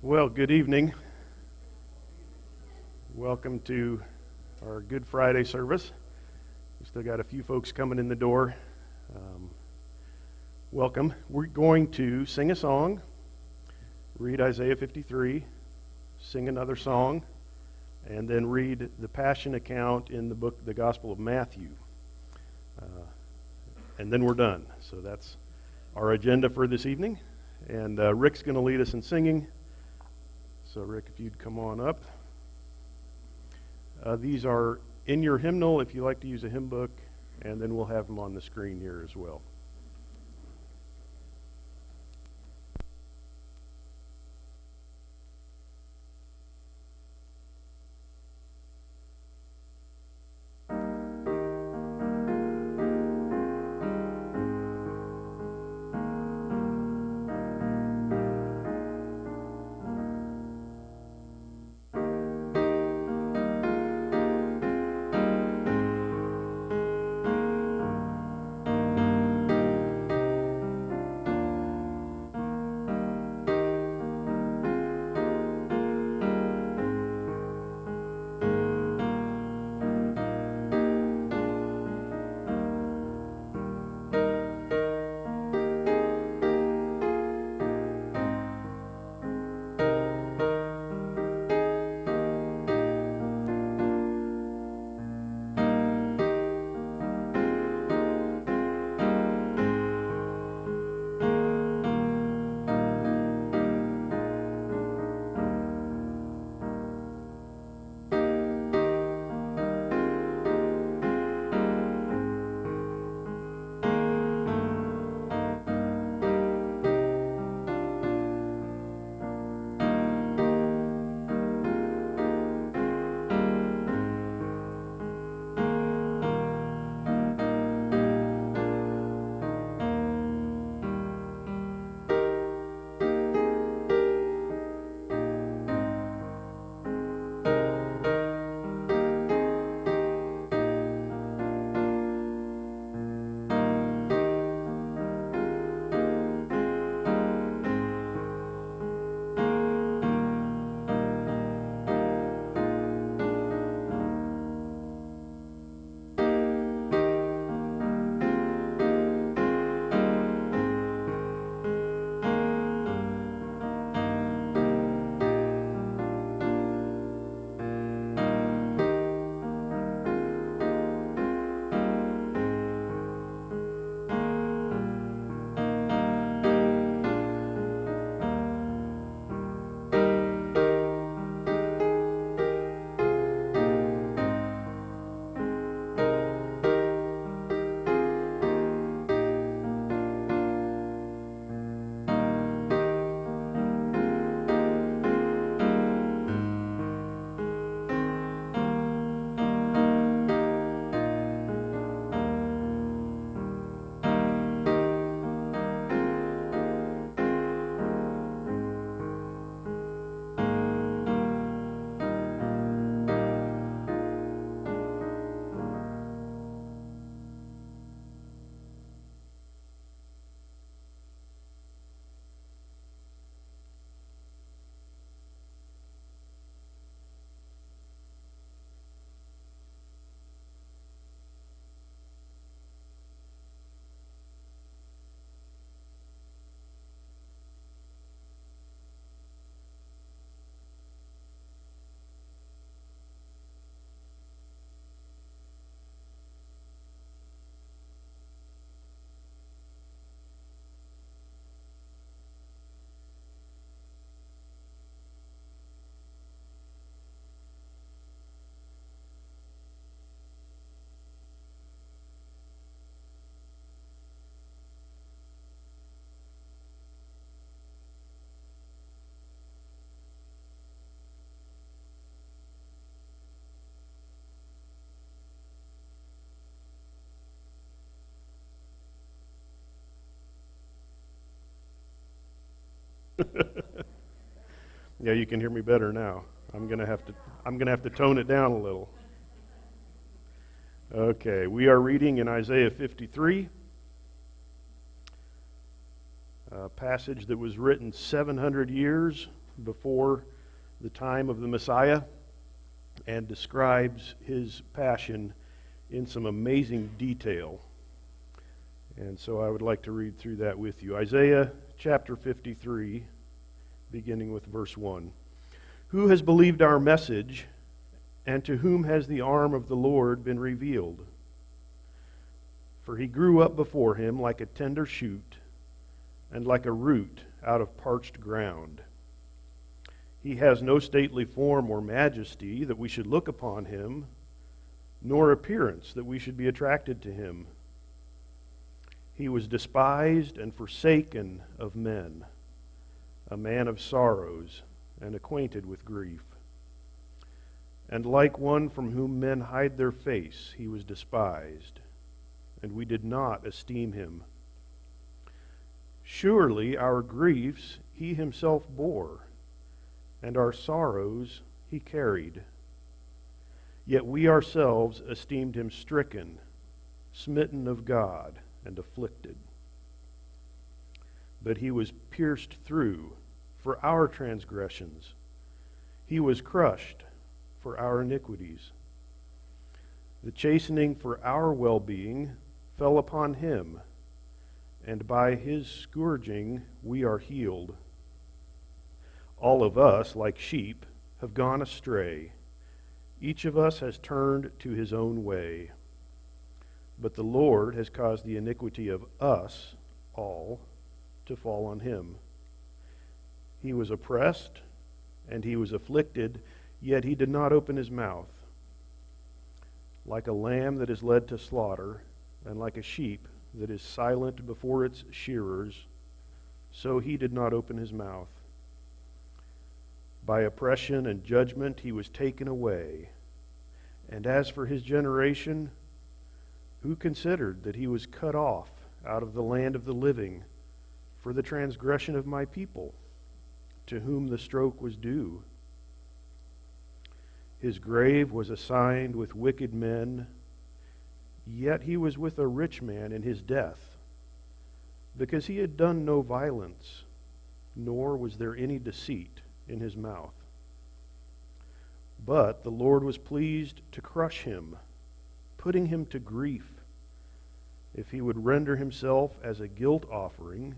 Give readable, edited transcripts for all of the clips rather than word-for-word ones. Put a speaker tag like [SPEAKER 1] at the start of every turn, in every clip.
[SPEAKER 1] Well, good evening. Welcome to our Good Friday service. We still got a few folks coming in the door. Welcome. We're going to sing a song, read Isaiah 53, sing another song, and then read the Passion account in the book, the Gospel of Matthew. And then we're done. So that's our agenda for this evening. And Rick's going to lead us in singing. So Rick, if you'd come on up. These are in your hymnal if you like to use a hymn book, and then we'll have them on the screen here as well. Yeah, you can hear me better now. I'm gonna have to tone it down a little. Okay, we are reading in Isaiah 53, a passage that was written 700 years before the time of the Messiah and describes his passion in some amazing detail. And so I would like to read through that with you. Isaiah chapter 53, beginning with verse 1. Who has believed our message, and to whom has the arm of the Lord been revealed? For he grew up before him like a tender shoot, and like a root out of parched ground. He has no stately form or majesty that we should look upon him, nor appearance that we should be attracted to him. He was despised and forsaken of men, a man of sorrows and acquainted with grief. And like one from whom men hide their face, he was despised, and we did not esteem him. Surely our griefs he himself bore, and our sorrows he carried. Yet we ourselves esteemed him stricken, smitten of God, and afflicted. But he was pierced through for our transgressions. He was crushed for our iniquities. The chastening for our well-being fell upon him, and by his scourging we are healed. All of us, like sheep, have gone astray. Each of us has turned to his own way. But the Lord has caused the iniquity of us all to fall on him. He was oppressed, and he was afflicted, yet he did not open his mouth. Like a lamb that is led to slaughter, and like a sheep that is silent before its shearers, so he did not open his mouth. By oppression and judgment he was taken away. And as for his generation, who considered that he was cut off out of the land of the living for the transgression of my people, to whom the stroke was due? His grave was assigned with wicked men, yet he was with a rich man in his death, because he had done no violence, nor was there any deceit in his mouth. But the Lord was pleased to crush him, putting him to grief. If he would render himself as a guilt offering,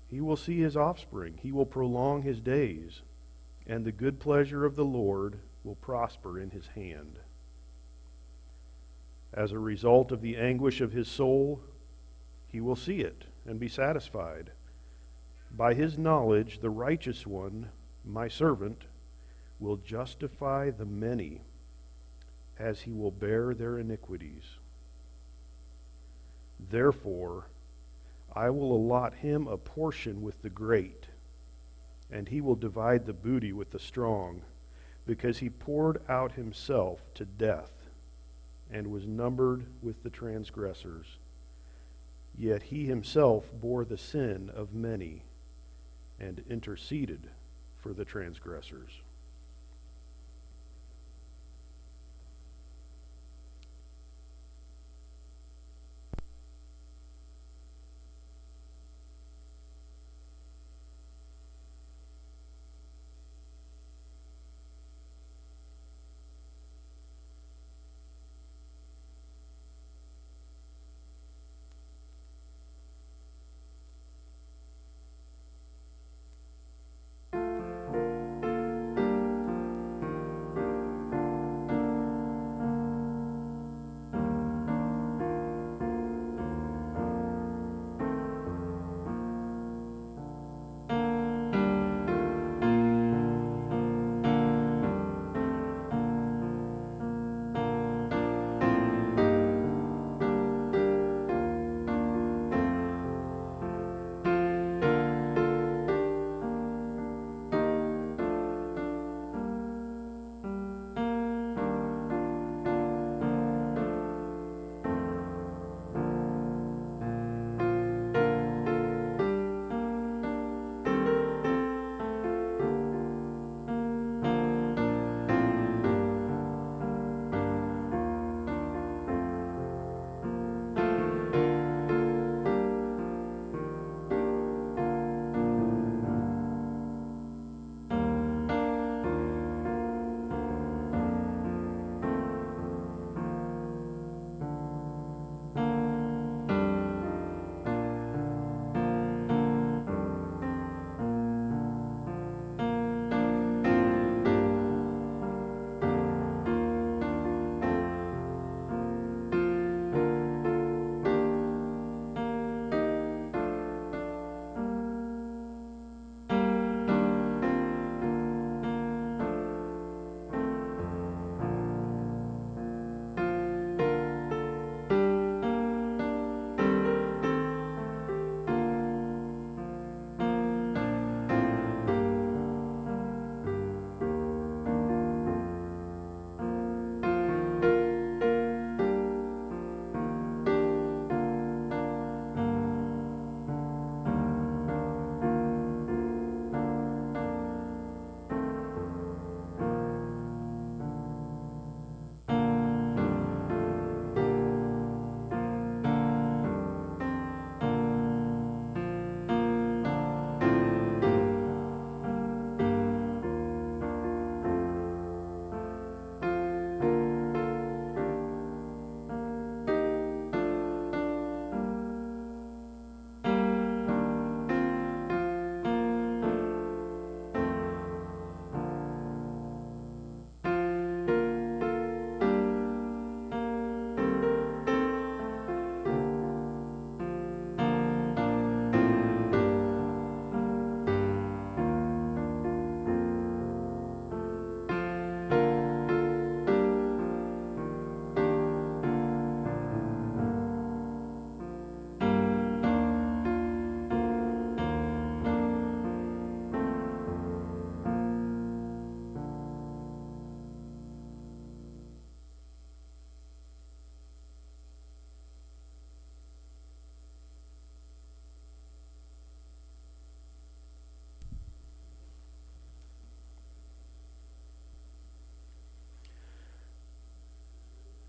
[SPEAKER 1] he will see his offspring. He will prolong his days, and the good pleasure of the Lord will prosper in his hand. As a result of the anguish of his soul, he will see it and be satisfied. By his knowledge, the righteous one, my servant, will justify the many, as he will bear their iniquities. Therefore, I will allot him a portion with the great, and he will divide the booty with the strong, because he poured out himself to death and was numbered with the transgressors. Yet he himself bore the sin of many and interceded for the transgressors.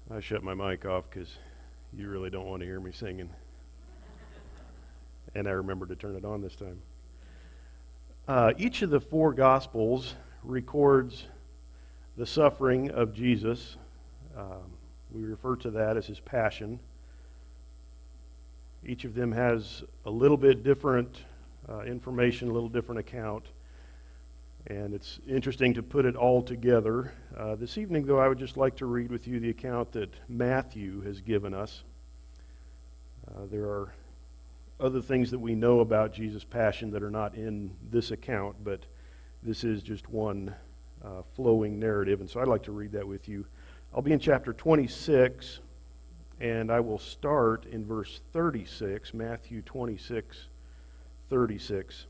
[SPEAKER 1] I shut my mic off because you really don't want to hear me singing. And I remembered to turn it on this time. Each of the four Gospels records the suffering of Jesus. We refer to that as his passion. Each of them has a little bit different information, a little different account. And it's interesting to put it all together. This evening, though, I would just like to read with you the account that Matthew has given us. There are other things that we know about Jesus' passion that are not in this account, but this is just one flowing narrative, and so I'd like to read that with you. I'll be in chapter 26, and I will start in verse 36, Matthew 26, 36.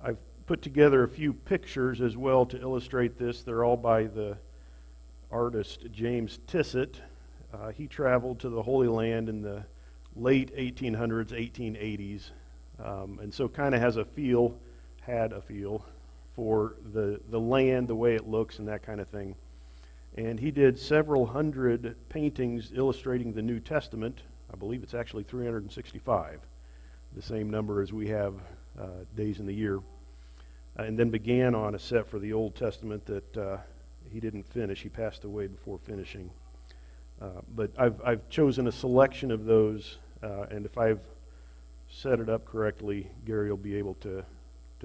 [SPEAKER 1] I've put together a few pictures as well to illustrate this. They're all by the artist James Tissot. He traveled to the Holy Land in the late 1800s, 1880s, and so kind of had a feel for the land, the way it looks, and that kind of thing. And he did several hundred paintings illustrating the New Testament. I believe it's actually 365, the same number as we have days in the year, and then began on a set for the Old Testament that he didn't finish. He passed away before finishing. But I've chosen a selection of those, and if I've set it up correctly, Gary will be able to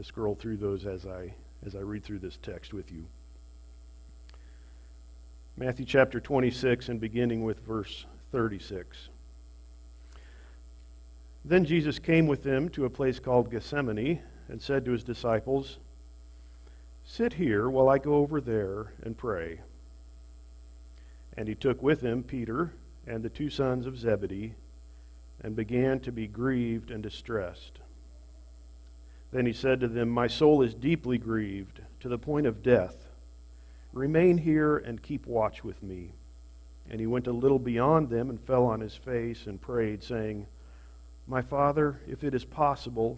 [SPEAKER 1] scroll through those as I read through this text with you. Matthew chapter 26, and beginning with verse 36. Then Jesus came with them to a place called Gethsemane, and said to his disciples, "Sit here while I go over there and pray." And he took with him Peter and the two sons of Zebedee, and began to be grieved and distressed. Then he said to them, "My soul is deeply grieved, to the point of death. Remain here and keep watch with me." And he went a little beyond them and fell on his face and prayed, saying, "My Father, if it is possible,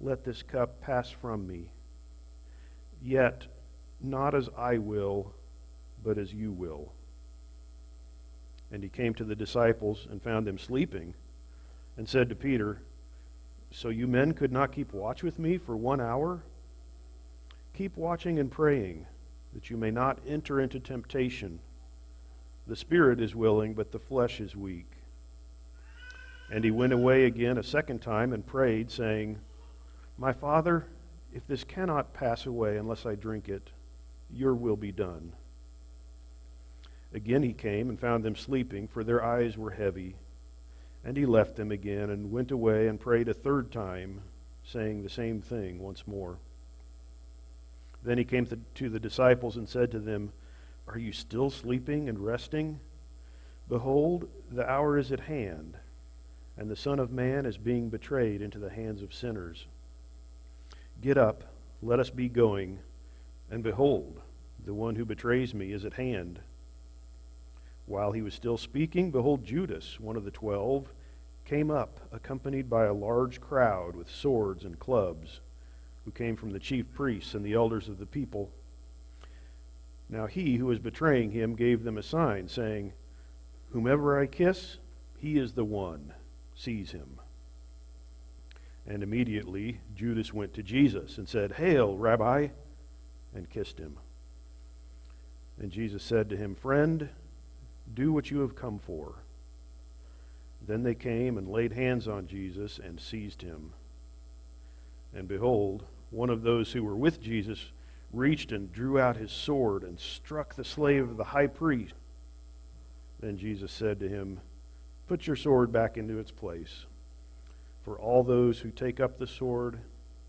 [SPEAKER 1] let this cup pass from me. Yet not as I will, but as you will." And he came to the disciples and found them sleeping, and said to Peter, "So you men could not keep watch with me for 1 hour? Keep watching and praying, that you may not enter into temptation. The spirit is willing, but the flesh is weak." And he went away again a second time and prayed, saying, "My Father, if this cannot pass away unless I drink it, your will be done." Again he came and found them sleeping, for their eyes were heavy. And he left them again and went away and prayed a third time, saying the same thing once more. Then he came to the disciples and said to them, "Are you still sleeping and resting? Behold, the hour is at hand, and the Son of Man is being betrayed into the hands of sinners. Get up, let us be going, and behold, the one who betrays me is at hand." While he was still speaking, behold, Judas, one of the 12, came up, accompanied by a large crowd with swords and clubs, who came from the chief priests and the elders of the people. Now he who was betraying him gave them a sign, saying, "Whomever I kiss, he is the one. Seize him." And immediately Judas went to Jesus and said, "Hail, Rabbi," and kissed him. And Jesus said to him, "Friend, do what you have come for." Then they came and laid hands on Jesus and seized him. And behold, one of those who were with Jesus reached and drew out his sword and struck the slave of the high priest. Then Jesus said to him, "Put your sword back into its place, for all those who take up the sword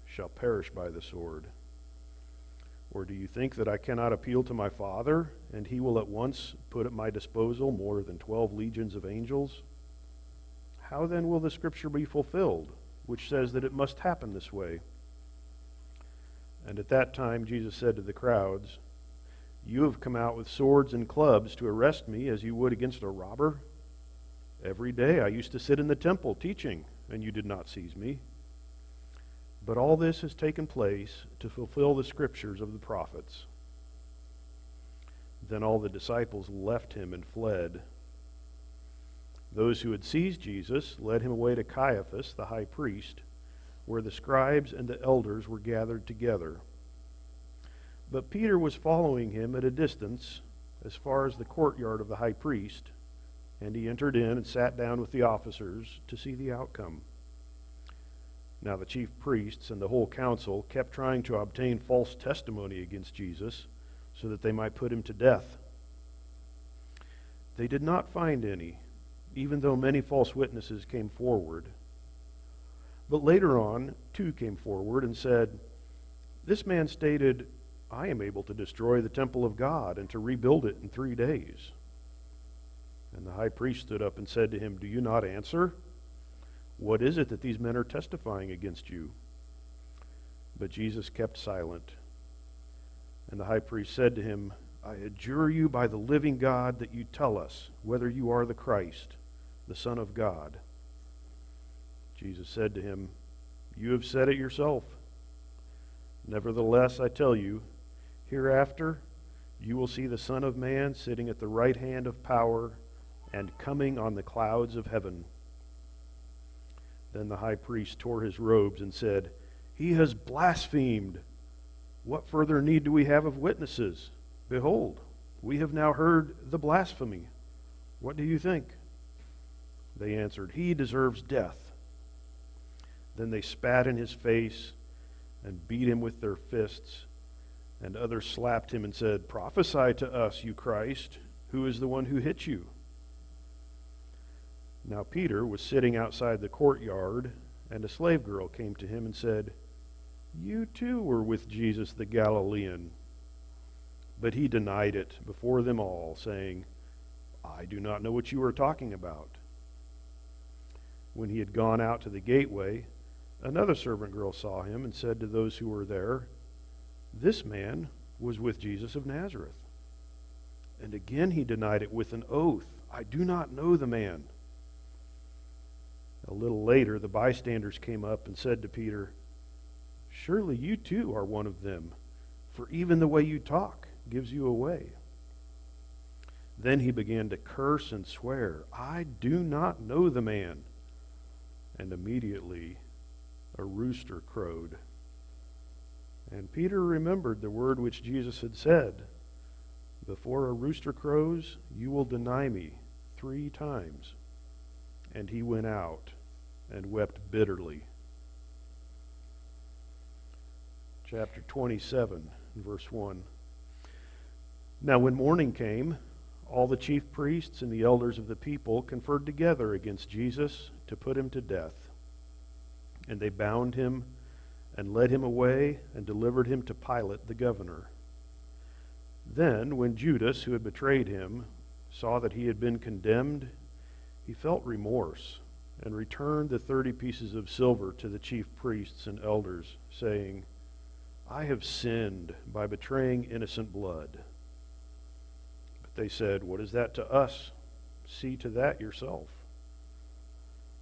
[SPEAKER 1] shall perish by the sword. Or do you think that I cannot appeal to my Father, and he will at once put at my disposal more than 12 legions of angels? How then will the scripture be fulfilled, which says that it must happen this way?" And at that time Jesus said to the crowds, "You have come out with swords and clubs to arrest me as you would against a robber. Every day I used to sit in the temple teaching, and you did not seize me. But all this has taken place to fulfill the scriptures of the prophets." Then all the disciples left him and fled. Those who had seized Jesus led him away to Caiaphas, the high priest, where the scribes and the elders were gathered together. But Peter was following him at a distance, as far as the courtyard of the high priest, and he entered in and sat down with the officers to see the outcome. Now the chief priests and the whole council kept trying to obtain false testimony against Jesus, so that they might put him to death. They did not find any, even though many false witnesses came forward. But later on, 2 came forward and said, "This man stated, 'I am able to destroy the temple of God and to rebuild it in 3 days.'" And the high priest stood up and said to him, "Do you not answer? What is it that these men are testifying against you?" But Jesus kept silent. And the high priest said to him, "I adjure you by the living God that you tell us whether you are the Christ, the Son of God." Jesus said to him, "You have said it yourself. Nevertheless, I tell you, hereafter you will see the Son of Man sitting at the right hand of power and coming on the clouds of heaven." Then the high priest tore his robes and said, "He has blasphemed. What further need do we have of witnesses? Behold, we have now heard the blasphemy. What do you think?" They answered, "He deserves death." Then they spat in his face and beat him with their fists, and others slapped him and said, "Prophesy to us, you Christ. Who is the one who hit you?" Now Peter was sitting outside the courtyard, and a slave girl came to him and said, "You too were with Jesus the Galilean." But he denied it before them all, saying, "I do not know what you are talking about." When he had gone out to the gateway, another servant girl saw him and said to those who were there, "This man was with Jesus of Nazareth." And again he denied it with an oath, "I do not know the man." A little later the bystanders came up and said to Peter, "Surely you too are one of them, for even the way you talk gives you away." Then he began to curse and swear, "I do not know the man." And immediately a rooster crowed. And Peter remembered the word which Jesus had said, "Before a rooster crows, you will deny me 3 times." And he went out and wept bitterly. Chapter 27, verse 1. Now when morning came, all the chief priests and the elders of the people conferred together against Jesus to put him to death. And they bound him and led him away and delivered him to Pilate the governor. Then, when Judas, who had betrayed him, saw that he had been condemned, he felt remorse and returned the 30 pieces of silver to the chief priests and elders, saying, "I have sinned by betraying innocent blood." But they said, "What is that to us? See to that yourself."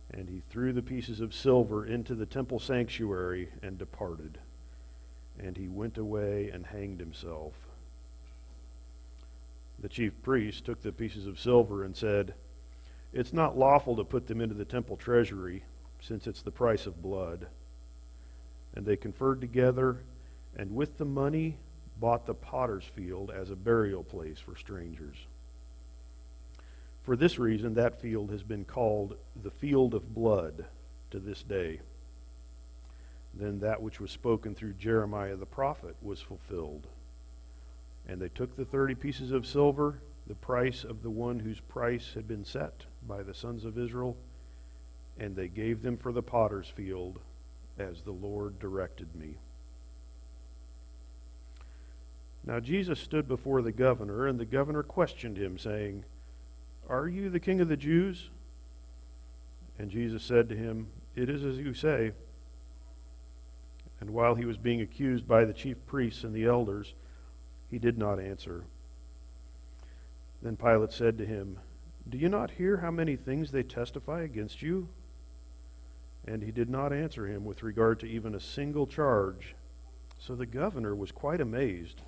[SPEAKER 1] And he threw the pieces of silver into the temple sanctuary and departed. And he went away and hanged himself. The chief priests took the pieces of silver and said, "It's not lawful to put them into the temple treasury, since it's the price of blood." And they conferred together, and with the money bought the potter's field as a burial place for strangers. For this reason, that field has been called the Field of Blood to this day. Then that which was spoken through Jeremiah the prophet was fulfilled. And they took the 30 pieces of silver, the price of the one whose price had been set by the sons of Israel, and they gave them for the potter's field, as the Lord directed me. Now Jesus stood before the governor, and the governor questioned him, saying, "Are you the king of the Jews?" And Jesus said to him, "It is as you say." And while he was being accused by the chief priests and the elders, he did not answer. Then Pilate said to him, "Do you not hear how many things they testify against you?" And he did not answer him with regard to even a single charge. So the governor was quite amazed.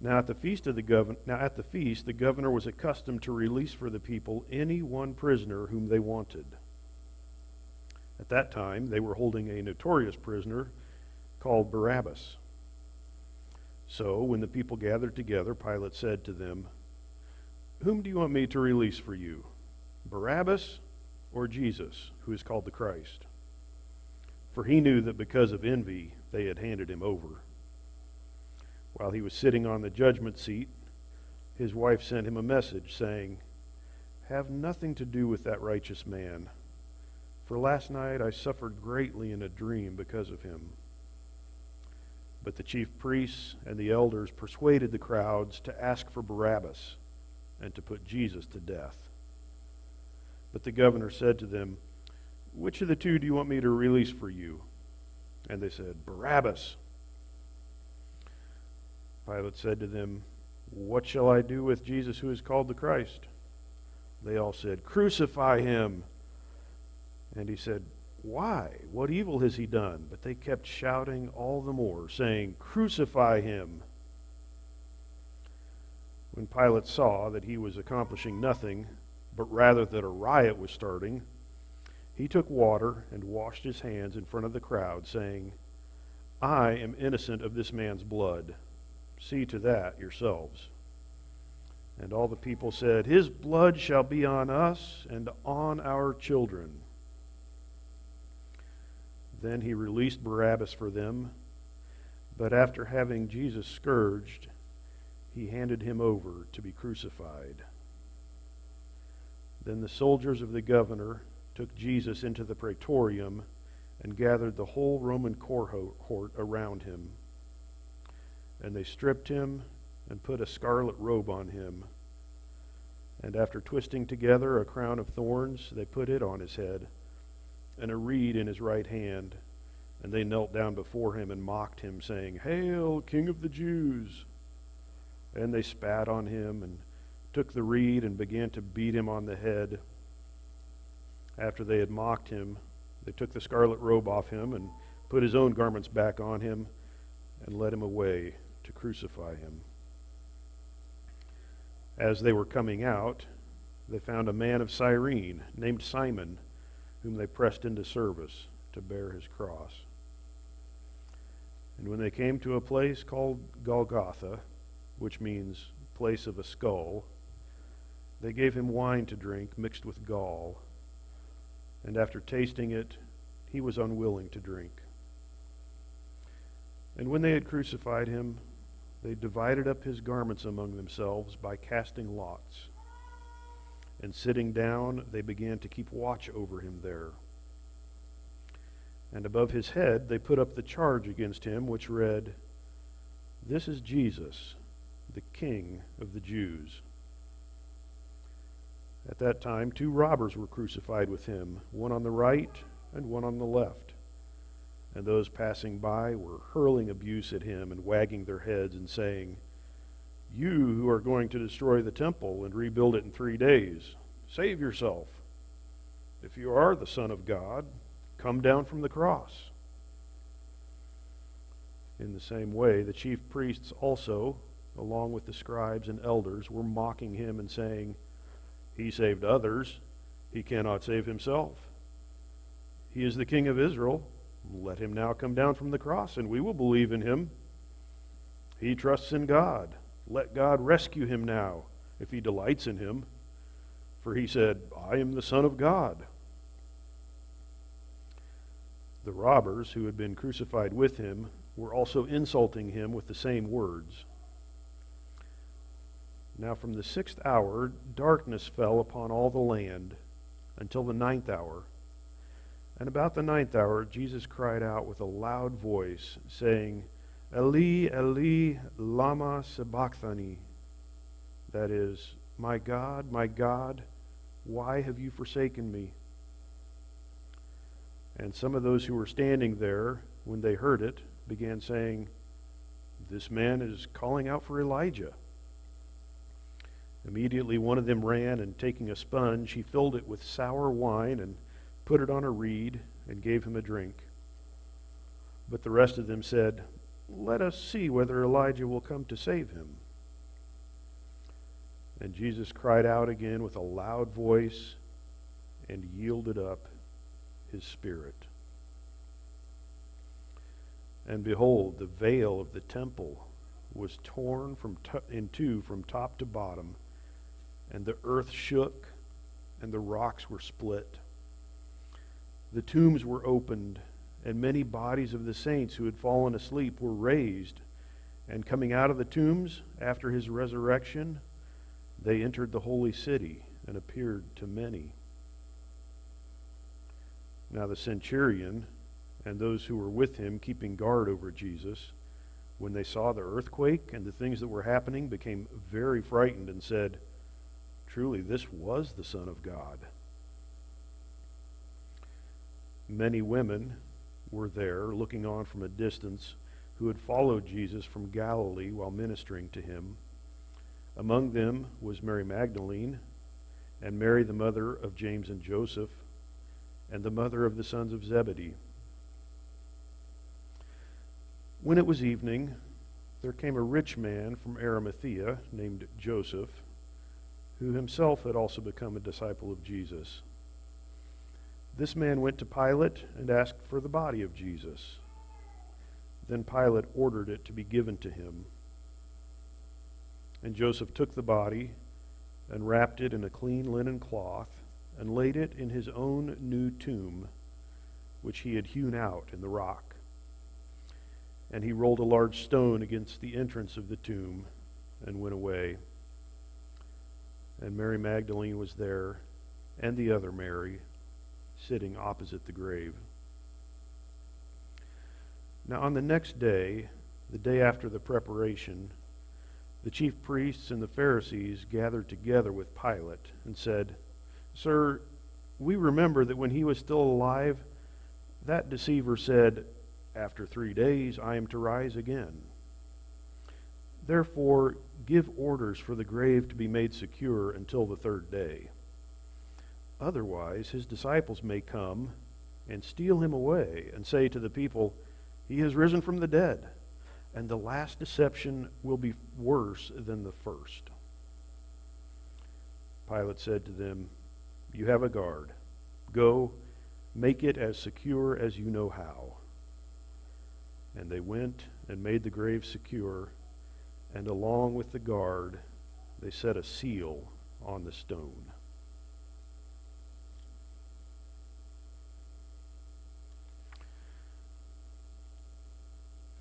[SPEAKER 1] Now at the feast, the governor was accustomed to release for the people any one prisoner whom they wanted. At that time, they were holding a notorious prisoner called Barabbas. So when the people gathered together, Pilate said to them, "Whom do you want me to release for you, Barabbas or Jesus, who is called the Christ?" For he knew that because of envy they had handed him over. While he was sitting on the judgment seat, his wife sent him a message saying, "Have nothing to do with that righteous man, for last night I suffered greatly in a dream because of him." But the chief priests and the elders persuaded the crowds to ask for Barabbas and to put Jesus to death. But the governor said to them, "Which of the two do you want me to release for you?" And they said, "Barabbas." Pilate said to them, "What shall I do with Jesus who is called the Christ?" They all said, "Crucify him." And he said, "Why? What evil has he done?" But they kept shouting all the more, saying, "Crucify him." When Pilate saw that he was accomplishing nothing, but rather that a riot was starting, he took water and washed his hands in front of the crowd, saying, "I am innocent of this man's blood. See to that yourselves." And all the people said, "His blood shall be on us and on our children." Then he released Barabbas for them, but after having Jesus scourged, he handed him over to be crucified. Then the soldiers of the governor took Jesus into the praetorium and gathered the whole Roman cohort around him. And they stripped him and put a scarlet robe on him. And after twisting together a crown of thorns, they put it on his head, and a reed in his right hand. And they knelt down before him and mocked him, saying, "Hail, King of the Jews!" And they spat on him and took the reed and began to beat him on the head. After they had mocked him, they took the scarlet robe off him and put his own garments back on him and led him away to crucify him. As they were coming out, they found a man of Cyrene named Simon, whom they pressed into service to bear his cross. And when they came to a place called Golgotha, which means place of a skull, they gave him wine to drink mixed with gall. And after tasting it, he was unwilling to drink. And when they had crucified him, they divided up his garments among themselves by casting lots. And sitting down, they began to keep watch over him there. And above his head they put up the charge against him, which read, "This is Jesus, the King of the Jews." At that time 2 robbers were crucified with him, one on the right and one on the left. And those passing by were hurling abuse at him and wagging their heads and saying, "You who are going to destroy the temple and rebuild it in 3 days, save yourself. If you are the Son of God, come down from the cross." In the same way, the chief priests also, along with the scribes and elders, were mocking him and saying, "He saved others. He cannot save himself. He is the King of Israel. Let him now come down from the cross, and we will believe in him. He trusts in God. Let God rescue him now, if he delights in him. For he said, 'I am the Son of God.'" The robbers who had been crucified with him were also insulting him with the same words. Now from the 6th hour, darkness fell upon all the land until the 9th hour. And about the 9th hour, Jesus cried out with a loud voice, saying, "Eli, Eli, lama sabachthani?" That is, my God, why have you forsaken me?" And some of those who were standing there, when they heard it, began saying, "This man is calling out for Elijah." Immediately one of them ran, and taking a sponge, he filled it with sour wine and put it on a reed and gave him a drink. But the rest of them said, "Let us see whether Elijah will come to save him." And Jesus cried out again with a loud voice and yielded up his spirit. And behold, the veil of the temple was torn in two from top to bottom, and the earth shook, and the rocks were split. The tombs were opened, and many bodies of the saints who had fallen asleep were raised. And coming out of the tombs after his resurrection, they entered the holy city and appeared to many. Now the centurion and those who were with him keeping guard over Jesus, when they saw the earthquake and the things that were happening, became very frightened and said, "Truly, this was the Son of God." Many women were there looking on from a distance, who had followed Jesus from Galilee while ministering to him. Among them was Mary Magdalene, and Mary the mother of James and Joseph, and the mother of the sons of Zebedee. When it was evening, there came a rich man from Arimathea named Joseph, who himself had also become a disciple of Jesus. This man went to Pilate and asked for the body of Jesus. Then Pilate ordered it to be given to him. And Joseph took the body and wrapped it in a clean linen cloth and laid it in his own new tomb, which he had hewn out in the rock. And he rolled a large stone against the entrance of the tomb and went away. And Mary Magdalene was there, and the other Mary, sitting opposite the grave. Now on the next day, the day after the preparation, the chief priests and the Pharisees gathered together with Pilate and said, "Sir, we remember that when he was still alive, that deceiver said, 'After 3 days I am to rise again.' Therefore, give orders for the grave to be made secure until the 3rd day. Otherwise, his disciples may come and steal him away and say to the people, 'He has risen from the dead,' and the last deception will be worse than the first." Pilate said to them, "You have a guard. Go, make it as secure as you know how." And they went and made the grave secure, and along with the guard, they set a seal on the stone.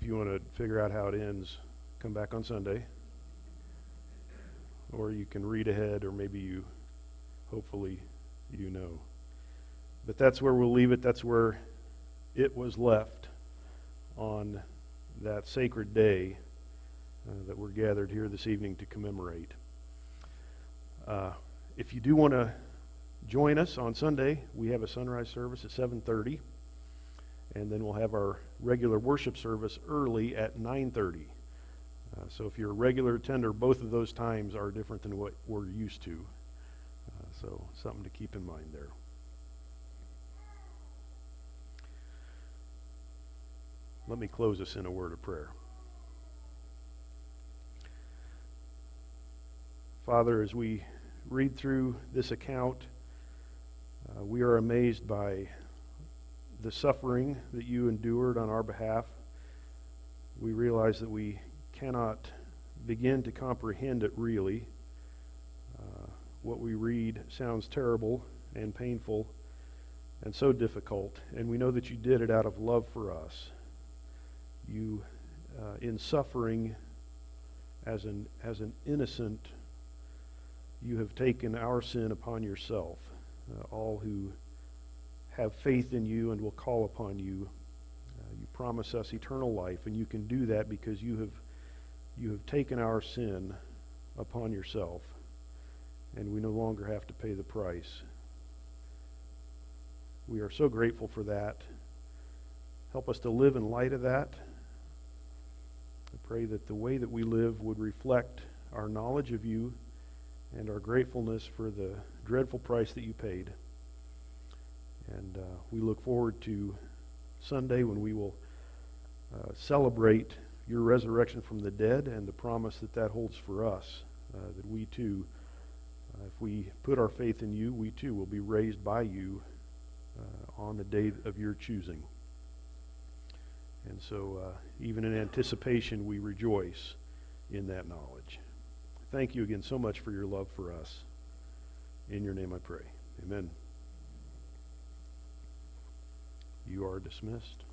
[SPEAKER 1] If you want to figure out how it ends, come back on Sunday. Or you can read ahead, or maybe hopefully you know. But that's where we'll leave it. That's where it was left on that sacred day that we're gathered here this evening to commemorate. If you do want to join us on Sunday, we have a sunrise service at 7:30, and then we'll have our regular worship service early at 9:30. So if you're a regular attender, both of those times are different than what we're used to. So something to keep in mind there. Let me close us in a word of prayer. Father, as we read through this account, we are amazed by the suffering that you endured on our behalf. We realize that we cannot begin to comprehend it really. What we read sounds terrible and painful and so difficult, and we know that you did it out of love for us. You, in suffering as an innocent, you have taken our sin upon yourself. All who have faith in you and will call upon you, you promise us eternal life, and you can do that because you have taken our sin upon yourself, and we no longer have to pay the price. We are so grateful for that. Help us to live in light of that. I pray that the way that we live would reflect our knowledge of you and our gratefulness for the dreadful price that you paid. And we look forward to Sunday when we will celebrate your resurrection from the dead and the promise that that holds for us, that we too If we put our faith in you, we too will be raised by you on the day of your choosing. And so even in anticipation, we rejoice in that knowledge. Thank you again so much for your love for us. In your name I pray. Amen. You are dismissed.